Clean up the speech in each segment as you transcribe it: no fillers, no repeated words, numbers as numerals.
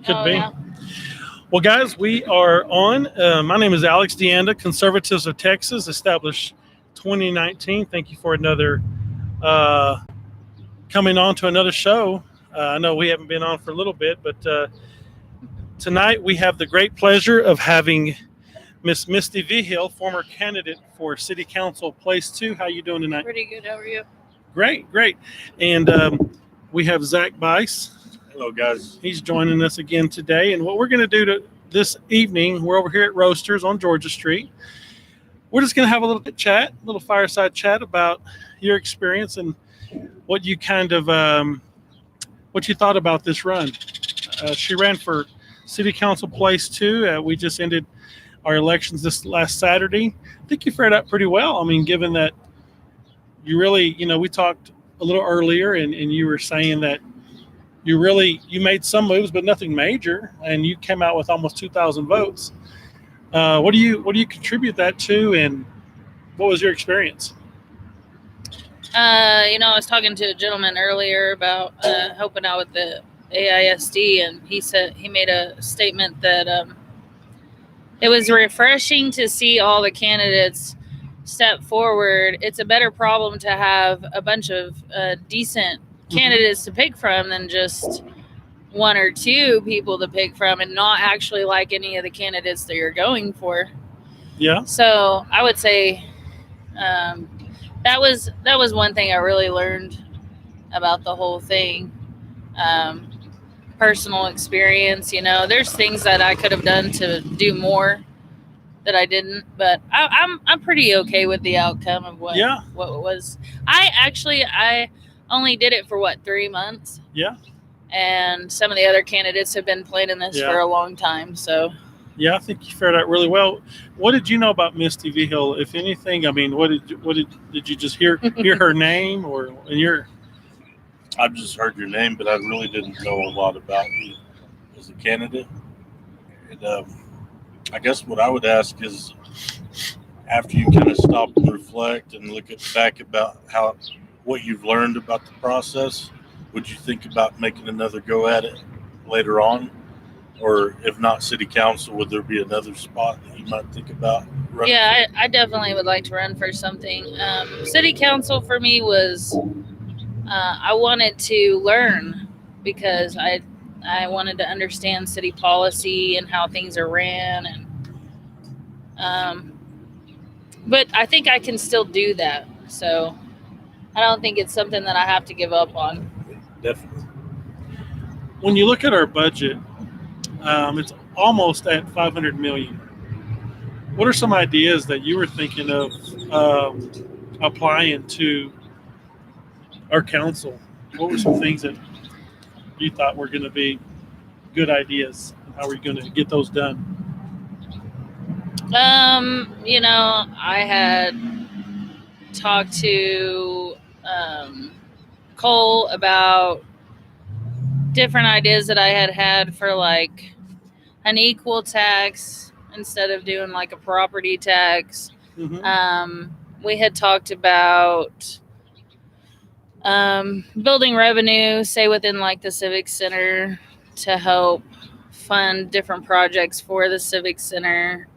Could be. Yeah. Well, guys, we are on. My name is Alex DeAnda, Conservatives of Texas, established 2019. Thank you for another coming on to another show. I know we haven't been on for a little bit, but tonight we have the great pleasure of having Miss Misty Vigil, former candidate for City Council Place 2. How you doing tonight? Pretty good. How are you? Great. And we have Zach Bice. Hello, guys. He's joining us again today. And what we're going to do this evening, we're over here at Roasters on Georgia Street. We're just going to have a little fireside chat about your experience and what you what you thought about this run. She ran for City Council Place 2. We just ended our elections this last Saturday. I think you fared out pretty well. I mean, given that you really, we talked a little earlier and you were saying that you made some moves, but nothing major, and you came out with almost 2,000 votes. What do you contribute that to, and what was your experience? I was talking to a gentleman earlier about helping out with the AISD, and he made a statement that it was refreshing to see all the candidates step forward. It's a better problem to have a bunch of decent candidates to pick from than just one or two people to pick from and not actually like any of the candidates that you're going for. Yeah. So I would say that was one thing I really learned about the whole thing. Personal experience, there's things that I could have done to do more that I didn't, but I'm pretty okay with the outcome of what it was. I only did it for 3 months. Yeah. And some of the other candidates have been planning this for a long time. So. Yeah, I think you fared out really well. What did you know about Misty Vigil, if anything? I mean, did you just hear her name or I've just heard your name, but I really didn't know a lot about you as a candidate. And I guess what I would ask is, after you kind of stop and reflect and look back about what you've learned about the process, would you think about making another go at it later on? Or if not City Council, would there be another spot that you might think about running? Yeah, I definitely would like to run for something. City Council for me was, I wanted to learn because I wanted to understand city policy and how things are ran. And but I think I can still do that. So I don't think it's something that I have to give up on. Definitely. When you look at our budget, it's almost at $500 million. What are some ideas that you were thinking of applying to our council? What were some things that you thought were going to be good ideas? How are you going to get those done? I had talked to Cole about different ideas that I had for like an equal tax instead of doing like a property tax. Mm-hmm. We had talked about building revenue, say within like the Civic Center, to help fund different projects for the Civic Center.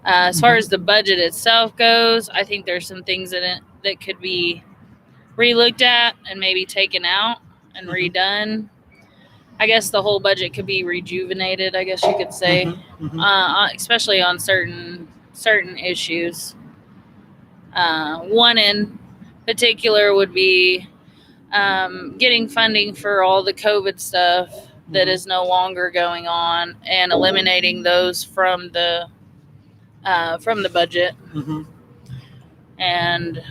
As far as the budget itself goes, I think there's some things that could be relooked at and maybe taken out and redone. I guess the whole budget could be rejuvenated, I guess you could say, especially on certain issues. One in particular would be getting funding for all the COVID stuff that is no longer going on and eliminating those from the budget. Mm-hmm. And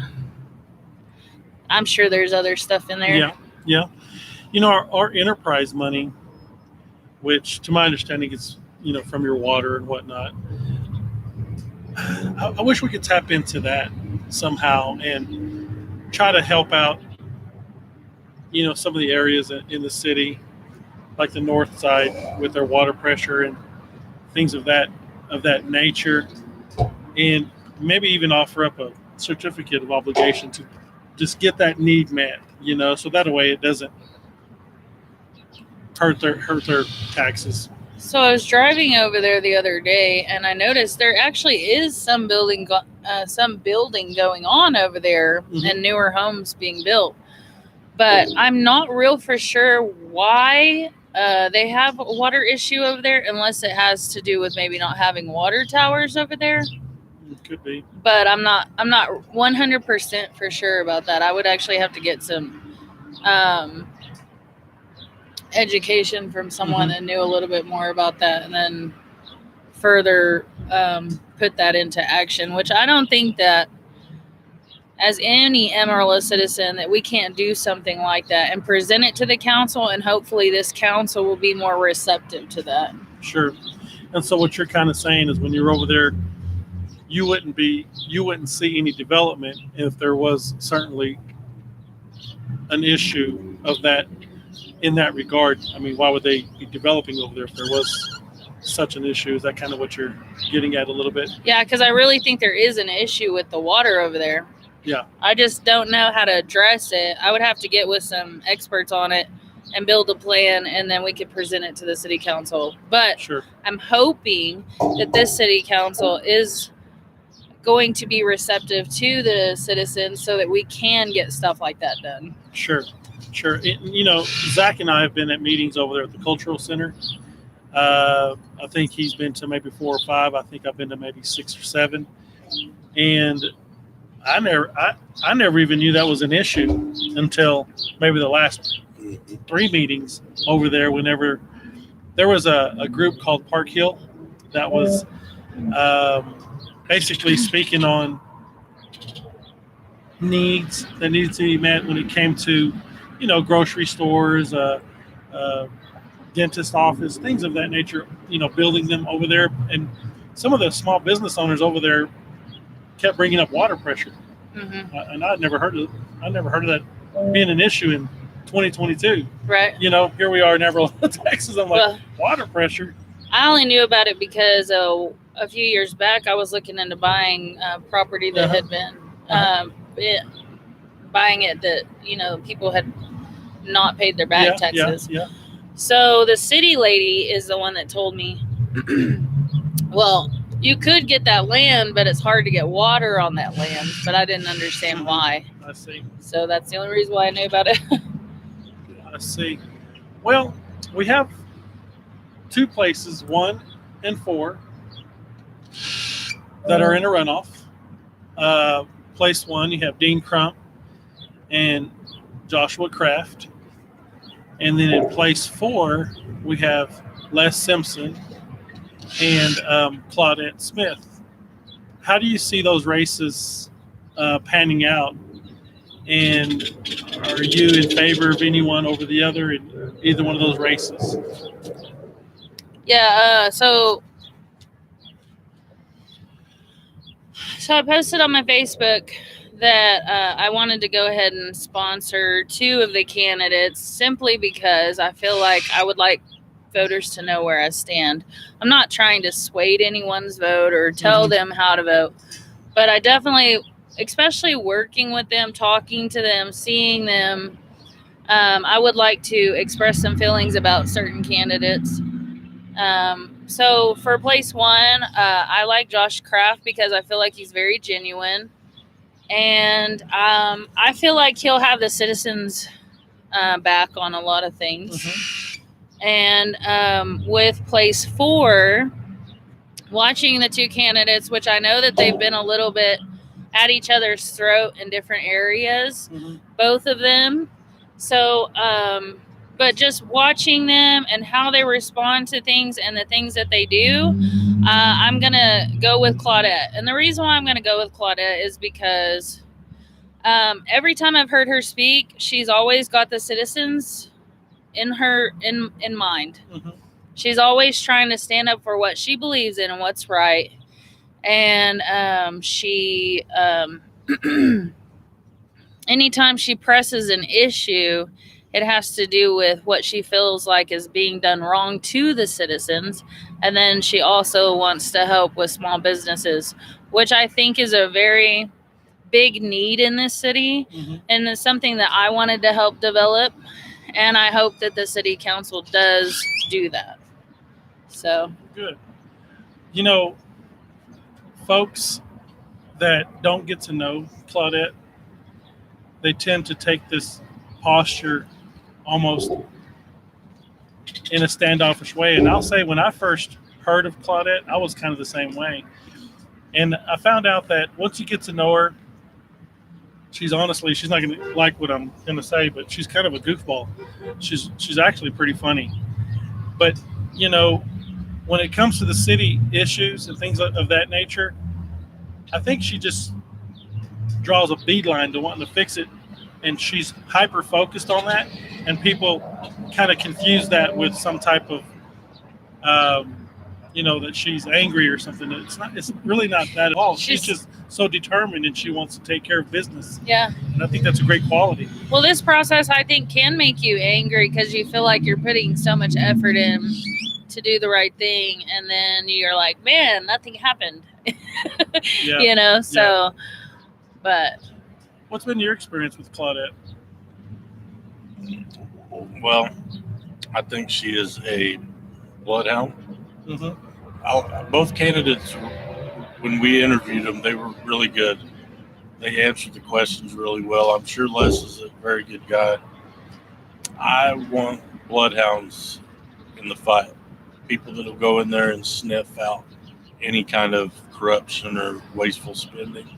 I'm sure there's other stuff in there. Yeah. Our enterprise money, which to my understanding is, from your water and whatnot. I wish we could tap into that somehow and try to help out, some of the areas in the city, like the north side with their water pressure and things of that nature, and maybe even offer up a certificate of obligation to just get that need met, so that way it doesn't hurt their taxes. So I was driving over there the other day, and I noticed there actually is some building going on over there, and newer homes being built. But I'm not real for sure why they have a water issue over there, unless it has to do with maybe not having water towers over there. It could be. But I'm not 100% for sure about that. I would actually have to get some education from someone that knew a little bit more about that, and then further put that into action, which I don't think that as any Amarillo citizen that we can't do something like that and present it to the council, and hopefully this council will be more receptive to that. Sure. And so what you're kind of saying is when you're over there, you wouldn't see any development if there was certainly an issue of that in that regard. I mean, why would they be developing over there if there was such an issue? Is that kind of what you're getting at a little bit? Yeah, because I really think there is an issue with the water over there. Yeah. I just don't know how to address it. I would have to get with some experts on it and build a plan, and then we could present it to the city council. But Sure. I'm hoping that this city council is going to be receptive to the citizens so that we can get stuff like that done. Sure. Zach and I have been at meetings over there at the Cultural Center. I think he's been to maybe 4 or 5. I think I've been to maybe 6 or 7. And I never even knew that was an issue until maybe the last 3 meetings over there, whenever there was a group called Park Hill that was basically speaking on needs that needed to be met when it came to, grocery stores, dentist office, things of that nature, building them over there. And some of the small business owners over there kept bringing up water pressure. And I'd never heard of that being an issue in 2022. Right. Here we are in Amarillo, Texas. I'm like, water pressure. I only knew about it because a few years back I was looking into buying property that had been buying it that, people had not paid their back taxes. Yeah. So the city lady is the one that told me, well, you could get that land, but it's hard to get water on that land. But I didn't understand why. I see. So that's the only reason why I knew about it. I see. Well, we have 2 places, 1 and 4, that are in a runoff. Place 1, you have Dean Crump and Joshua Kraft. And then in place 4, we have Les Simpson and Claudette Smith. How do you see those races panning out? And are you in favor of anyone over the other in either one of those races? Yeah, so I posted on my Facebook that I wanted to go ahead and sponsor 2 of the candidates simply because I feel like I would like voters to know where I stand. I'm not trying to sway anyone's vote or tell them how to vote, but I definitely, especially working with them, talking to them, seeing them, I would like to express some feelings about certain candidates. So for place 1, I like Josh Kraft because I feel like he's very genuine. And I feel like he'll have the citizens back on a lot of things. And with place 4, watching the 2 candidates, which I know that they've been a little bit at each other's throat in different areas, both of them. So, but just watching them and how they respond to things and the things that they do, I'm going to go with Claudette. And the reason why I'm going to go with Claudette is because every time I've heard her speak, she's always got the citizens in mind. She's always trying to stand up for what she believes in and what's right. And she, anytime she presses an issue, it has to do with what she feels like is being done wrong to the citizens. And then she also wants to help with small businesses, which I think is a very big need in this city. And it's something that I wanted to help develop. And I hope that the city council does do that. So Good. You know, folks that don't get to know Claudette, they tend to take this posture almost in a standoffish way. And I'll say when I first heard of Claudette, I was kind of the same way. And I found out that once you get to know her, she's not going to like what I'm going to say, but she's kind of a goofball. She's actually pretty funny. But, you know, when it comes to the city issues and things of that nature, I think she just draws a beeline to wanting to fix it, and she's hyper focused on that, and people kind of confuse that with some type of that she's angry or something. It's really not that at all. She's just so determined, and she wants to take care of business. Yeah, and I think that's a great quality. Well, this process I think can make you angry because you feel like you're putting so much effort in to do the right thing, and then you're like, man, nothing happened. Yeah. So but what's been your experience with Claudette? Well, I think she is a bloodhound. Mm-hmm. Both candidates, when we interviewed them, they were really good. They answered the questions really well. I'm sure Les is a very good guy. I want bloodhounds in the fight. People that will go in there and sniff out any kind of corruption or wasteful spending.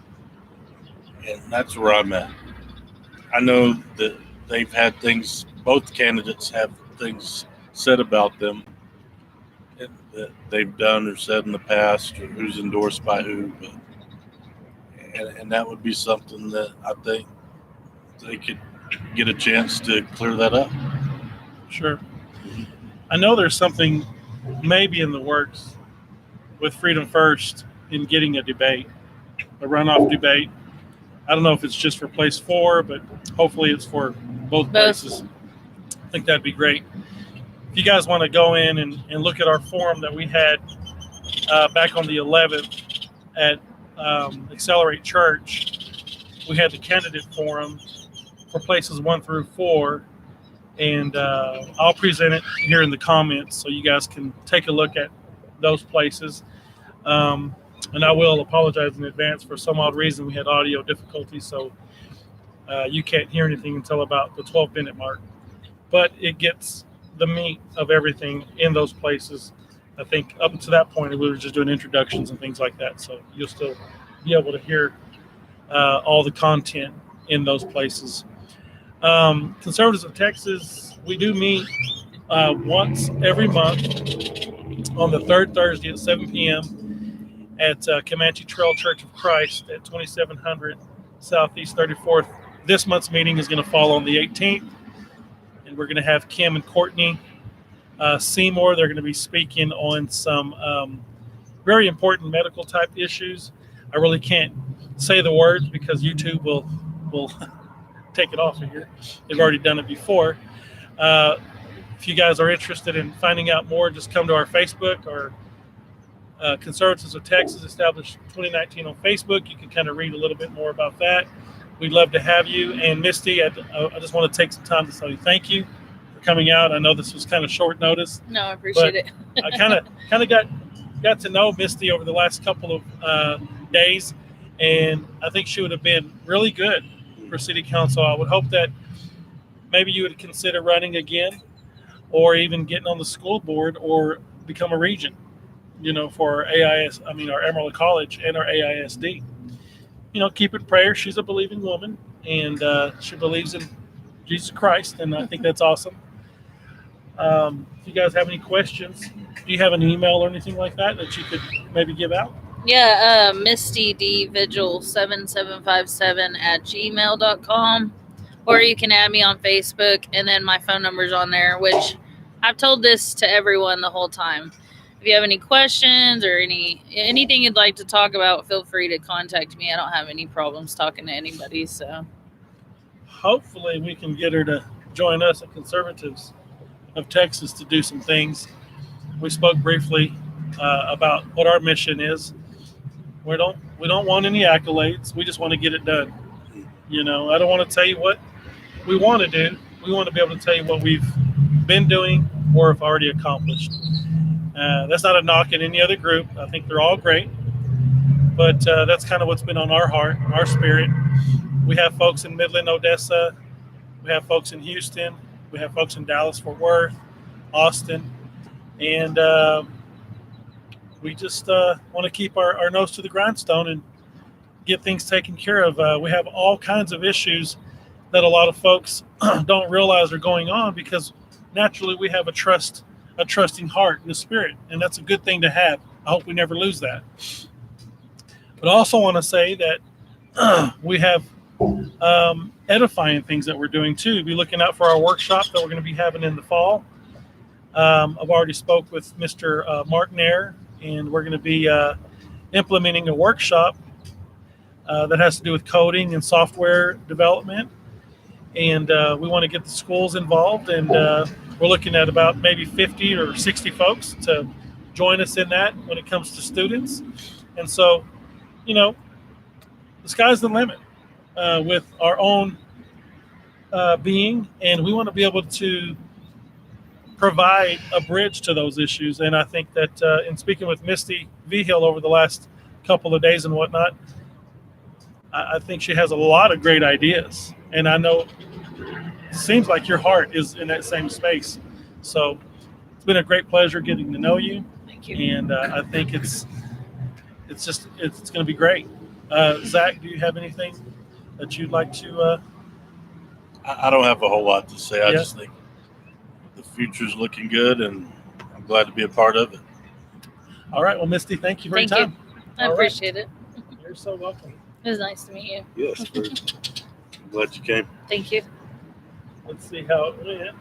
And that's where I'm at. I know that they've had things, both candidates have things said about them that they've done or said in the past, or who's endorsed by who. And that would be something that I think they could get a chance to clear that up. Sure. I know there's something maybe in the works with Freedom First in getting a debate, a runoff debate. I don't know if it's just for place 4, but hopefully it's for both places. I think that'd be great. If you guys want to go in and look at our forum that we had back on the 11th at Accelerate Church, we had the candidate forum for places 1 through 4, and I'll present it here in the comments so you guys can take a look at those places. And I will apologize in advance. For some odd reason, we had audio difficulties, so you can't hear anything until about the 12-minute mark. But it gets the meat of everything in those places. I think up to that point, we were just doing introductions and things like that, so you'll still be able to hear all the content in those places. Conservatives of Texas, we do meet once every month on the third Thursday at 7 p.m. at Comanche Trail Church of Christ at 2700 Southeast 34th. This month's meeting is going to fall on the 18th, and we're going to have Kim and Courtney Seymour. They're going to be speaking on some very important medical type issues. I really can't say the words because YouTube will take it off of here. They've already done it before. If you guys are interested in finding out more, just come to our Facebook or Conservatives of Texas, established 2019 on Facebook. You can kind of read a little bit more about that. We'd love to have you. And Misty, I just want to take some time to tell you thank you for coming out. I know this was kind of short notice. No, I appreciate it. I kind of got to know Misty over the last couple of days, and I think she would have been really good for city council. I would hope that maybe you would consider running again, or even getting on the school board, or become a regent, for our Amarillo College and our AISD. Keep in prayer. She's a believing woman, and she believes in Jesus Christ, and I think that's awesome. If you guys have any questions, do you have an email or anything like that you could maybe give out? Yeah, Misty D Vigil 7757 at gmail.com, or you can add me on Facebook, and then my phone number's on there, which I've told this to everyone the whole time. If you have any questions or anything you'd like to talk about, feel free to contact me. I don't have any problems talking to anybody. So hopefully we can get her to join us at Conservatives of Texas to do some things. We spoke briefly about what our mission is. We don't want any accolades. We just want to get it done. I don't want to tell you what we want to do. We want to be able to tell you what we've been doing or have already accomplished. That's not a knock at any other group. I think they're all great, but that's kind of what's been on our heart, our spirit. We have folks in Midland, Odessa. We have folks in Houston. We have folks in Dallas, Fort Worth, Austin, and we just want to keep our nose to the grindstone and get things taken care of. We have all kinds of issues that a lot of folks don't realize are going on because naturally we have a trusting heart and a spirit, and that's a good thing to have. I hope we never lose that. But I also want to say that we have edifying things that we're doing too. Be looking out for our workshop that we're going to be having in the fall. I've already spoke with Mr. Martinaire, and we're going to be implementing a workshop that has to do with coding and software development. And we want to get the schools involved, and we're looking at about maybe 50 or 60 folks to join us in that when it comes to students. And so, the sky's the limit with our own being, and we want to be able to provide a bridge to those issues. And I think that in speaking with Misty Vigil over the last couple of days and whatnot, I think she has a lot of great ideas. And I know it seems like your heart is in that same space. So it's been a great pleasure getting to know you. Thank you. And I think it's going to be great. Zach, do you have anything that you'd like to? I don't have a whole lot to say. I Yeah. just think the future's looking good, and I'm glad to be a part of it. All right. Well, Misty, thank you for Thank your you. time. I All right. appreciate it. You're so welcome. It was nice to meet you. Yes, I'm glad you came. Thank you. Let's see how it went.